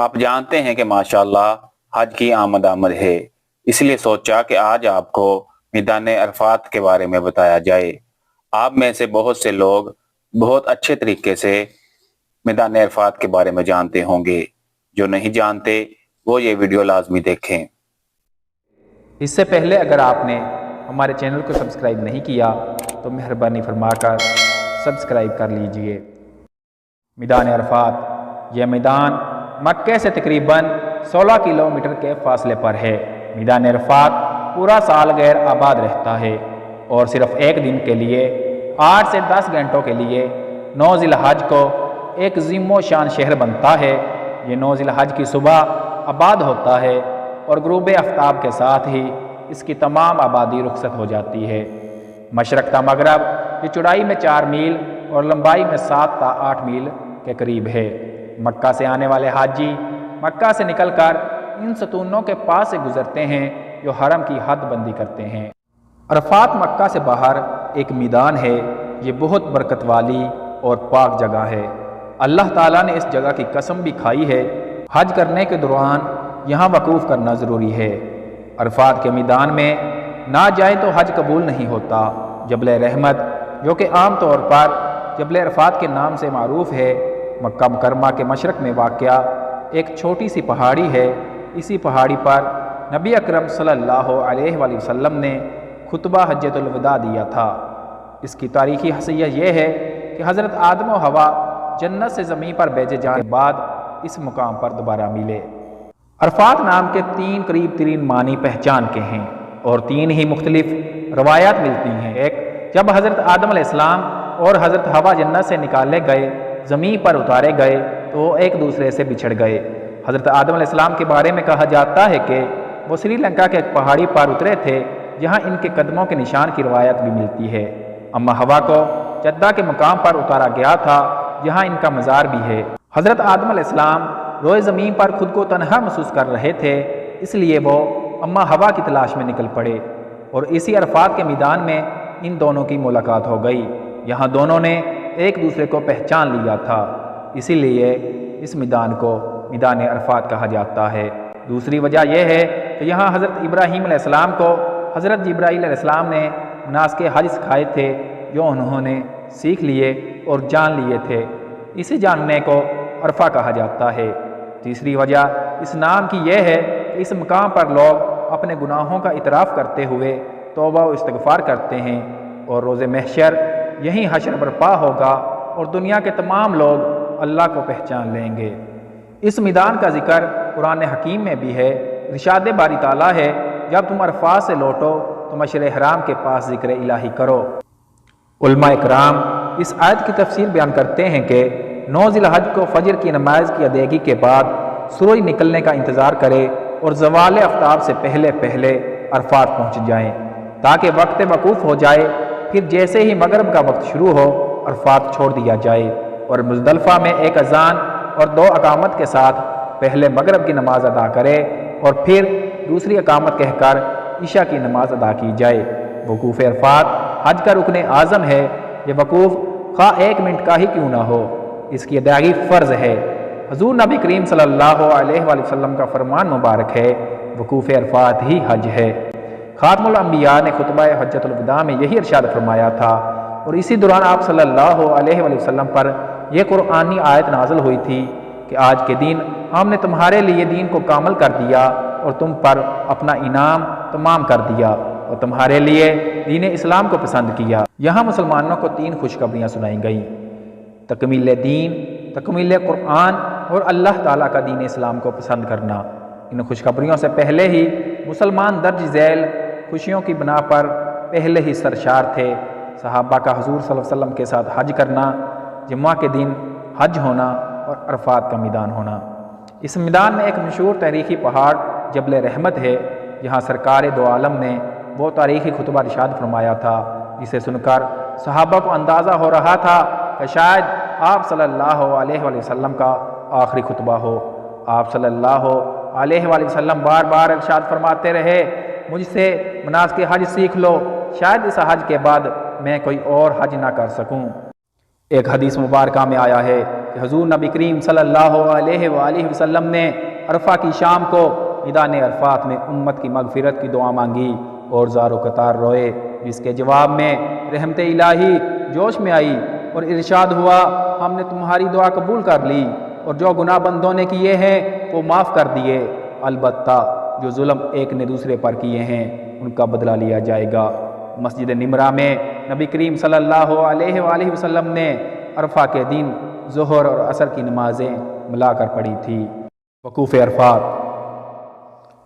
آپ جانتے ہیں کہ ماشاءاللہ حج کی آمد ہے، اس لیے سوچا کہ آج آپ کو میدان عرفات کے بارے میں بتایا جائے۔ آپ میں سے بہت سے لوگ بہت اچھے طریقے سے میدان عرفات کے بارے میں جانتے ہوں گے۔ جو نہیں جانتے وہ یہ ویڈیو لازمی دیکھیں۔ اس سے پہلے اگر آپ نے ہمارے چینل کو سبسکرائب نہیں کیا تو مہربانی فرما کر سبسکرائب کر لیجئے۔ میدان عرفات یہ میدان مکہ سے تقریباً 16 کلومیٹر کے فاصلے پر ہے۔ میدان عرفات پورا سال غیر آباد رہتا ہے اور صرف ایک دن کے لیے 8 سے 10 گھنٹوں کے لیے 9 ذی الحج کو ایک عظیم و شان شہر بنتا ہے۔ یہ 9 ذی الحج کی صبح آباد ہوتا ہے اور غروب آفتاب کے ساتھ ہی اس کی تمام آبادی رخصت ہو جاتی ہے۔ مشرق تا مغرب یہ چوڑائی میں 4 میل اور لمبائی میں 7 تا 8 میل کے قریب ہے۔ مکہ سے آنے والے حاجی مکہ سے نکل کر ان ستونوں کے پاس سے گزرتے ہیں جو حرم کی حد بندی کرتے ہیں۔ عرفات مکہ سے باہر ایک میدان ہے۔ یہ بہت برکت والی اور پاک جگہ ہے۔ اللہ تعالیٰ نے اس جگہ کی قسم بھی کھائی ہے۔ حج کرنے کے دوران یہاں وقوف کرنا ضروری ہے۔ عرفات کے میدان میں نہ جائے تو حج قبول نہیں ہوتا۔ جبل رحمت جو کہ عام طور پر جبل عرفات کے نام سے معروف ہے، مکہ مکرمہ کے مشرق میں واقع ایک چھوٹی سی پہاڑی ہے۔ اسی پہاڑی پر نبی اکرم صلی اللہ علیہ وآلہ وسلم نے خطبہ حجۃ الوداع دیا تھا۔ اس کی تاریخی حیثیت یہ ہے کہ حضرت آدم و حوا جنت سے زمین پر بھیجے جانے کے بعد اس مقام پر دوبارہ ملے۔ عرفات نام کے 3 قریب ترین معنی پہچان کے ہیں اور 3 ہی مختلف روایات ملتی ہیں۔ ایک، جب حضرت آدم علیہ السلام اور حضرت حوا جنت سے نکالے گئے، زمین پر اتارے گئے تو وہ ایک دوسرے سے بچھڑ گئے۔ حضرت آدم علیہ السلام کے بارے میں کہا جاتا ہے کہ وہ سری لنکا کے ایک پہاڑی پر اترے تھے جہاں ان کے قدموں کے نشان کی روایت بھی ملتی ہے۔ اما حوا کو جدہ کے مقام پر اتارا گیا تھا جہاں ان کا مزار بھی ہے۔ حضرت آدم علیہ السلام روئے زمین پر خود کو تنہا محسوس کر رہے تھے، اس لیے وہ اما حوا کی تلاش میں نکل پڑے اور اسی عرفات کے میدان میں ان دونوں کی ملاقات ہو گئی۔ یہاں دونوں نے ایک دوسرے کو پہچان لیا تھا، اسی لیے اس میدان کو میدان عرفات کہا جاتا ہے۔ دوسری وجہ یہ ہے کہ یہاں حضرت ابراہیم علیہ السلام کو حضرت جبرائیل علیہ السلام نے مناسک حج سکھائے تھے جو انہوں نے سیکھ لیے اور جان لیے تھے۔ اسے جاننے کو عرفہ کہا جاتا ہے۔ تیسری وجہ اس نام کی یہ ہے کہ اس مقام پر لوگ اپنے گناہوں کا اعتراف کرتے ہوئے توبہ و استغفار کرتے ہیں اور روز محشر یہیں حشر برپا ہوگا اور دنیا کے تمام لوگ اللہ کو پہچان لیں گے۔ اس میدان کا ذکر قرآن حکیم میں بھی ہے۔ ارشاد باری تعالیٰ ہے، جب تم عرفات سے لوٹو تو مشعر حرام کے پاس ذکر الہی کرو۔ علماء اکرام اس آیت کی تفسیر بیان کرتے ہیں کہ 9 ذی الحج کو فجر کی نماز کی ادائیگی کے بعد سورج نکلنے کا انتظار کرے اور زوال آفتاب سے پہلے پہلے عرفات پہنچ جائیں تاکہ وقت وقوف ہو جائے۔ پھر جیسے ہی مغرب کا وقت شروع ہو عرفات چھوڑ دیا جائے اور مزدلفہ میں ایک اذان اور 2 اقامت کے ساتھ پہلے مغرب کی نماز ادا کرے اور پھر دوسری اقامت کہہ کر عشاء کی نماز ادا کی جائے۔ وقوف عرفات حج کا رکن اعظم ہے۔ یہ وقوف خواہ 1 منٹ کا ہی کیوں نہ ہو، اس کی ادائیگی فرض ہے۔ حضور نبی کریم صلی اللہ علیہ وآلہ وسلم کا فرمان مبارک ہے، وقوف عرفات ہی حج ہے۔ خاتم الانبیاء نے خطبہ حجۃ الوداع میں یہی ارشاد فرمایا تھا اور اسی دوران آپ صلی اللہ علیہ وآلہ وسلم پر یہ قرآنی آیت نازل ہوئی تھی کہ آج کے دن ہم نے تمہارے لیے دین کو کامل کر دیا اور تم پر اپنا انعام تمام کر دیا اور تمہارے لیے دین اسلام کو پسند کیا۔ یہاں مسلمانوں کو 3 خوشخبریاں سنائی گئیں: تکمیل دین، تکمیل قرآن اور اللہ تعالیٰ کا دین اسلام کو پسند کرنا۔ ان خوشخبریوں سے پہلے ہی مسلمان درج ذیل خوشیوں کی بنا پر پہلے ہی سرشار تھے۔ صحابہ کا حضور صلی اللہ علیہ وسلم کے ساتھ حج کرنا، جمعہ کے دن حج ہونا اور عرفات کا میدان ہونا۔ اس میدان میں ایک مشہور تاریخی پہاڑ جبل رحمت ہے جہاں سرکار دو عالم نے وہ تاریخی خطبہ ارشاد فرمایا تھا جسے سن کر صحابہ کو اندازہ ہو رہا تھا کہ شاید آپ صلی اللہ علیہ وآلہ وسلم کا آخری خطبہ ہو۔ آپ صلی اللہ علیہ وآلہ وسلم بار بار ارشاد فرماتے رہے، مجھ سے مناسک حج سیکھ لو، شاید اس حج کے بعد میں کوئی اور حج نہ کر سکوں۔ ایک حدیث مبارکہ میں آیا ہے کہ حضور نبی کریم صلی اللہ علیہ وآلہ وسلم نے عرفہ کی شام کو میدان عرفات میں امت کی مغفرت کی دعا مانگی اور زار و قطار روئے، جس کے جواب میں رحمت الہی جوش میں آئی اور ارشاد ہوا ہم نے تمہاری دعا قبول کر لی اور جو گناہ بندوں نے کیے ہیں وہ معاف کر دیے، البتہ جو ظلم ایک نے دوسرے پر کیے ہیں ان کا بدلہ لیا جائے گا۔ مسجد نمرہ میں نبی کریم صلی اللہ علیہ وآلہ وسلم نے عرفہ کے دن ظہر اور عصر کی نمازیں ملا کر پڑھی تھی۔ وقوف عرفات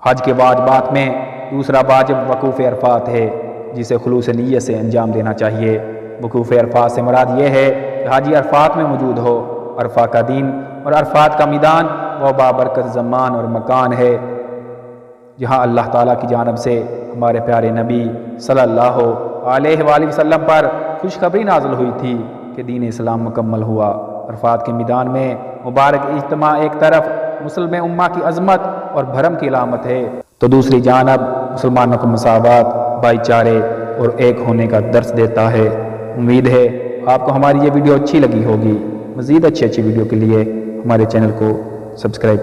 حج کے واجبات میں دوسرا واجب وقوف عرفات ہے، جسے خلوص نیت سے انجام دینا چاہیے۔ وقوف عرفات سے مراد یہ ہے کہ حاجی عرفات میں موجود ہو۔ عرفہ کا دن اور عرفات کا میدان وہ بابرکت زمان اور مکان ہے جہاں اللہ تعالیٰ کی جانب سے ہمارے پیارے نبی صلی اللہ علیہ وآلہ وسلم پر خوشخبری نازل ہوئی تھی کہ دین اسلام مکمل ہوا۔ عرفات کے میدان میں مبارک اجتماع ایک طرف مسلم امہ کی عظمت اور بھرم کی علامت ہے تو دوسری جانب مسلمانوں کو مساوات، بھائی چارے اور ایک ہونے کا درس دیتا ہے۔ امید ہے آپ کو ہماری یہ ویڈیو اچھی لگی ہوگی۔ مزید اچھی ویڈیو کے لیے ہمارے چینل کو سبسکرائب کریں۔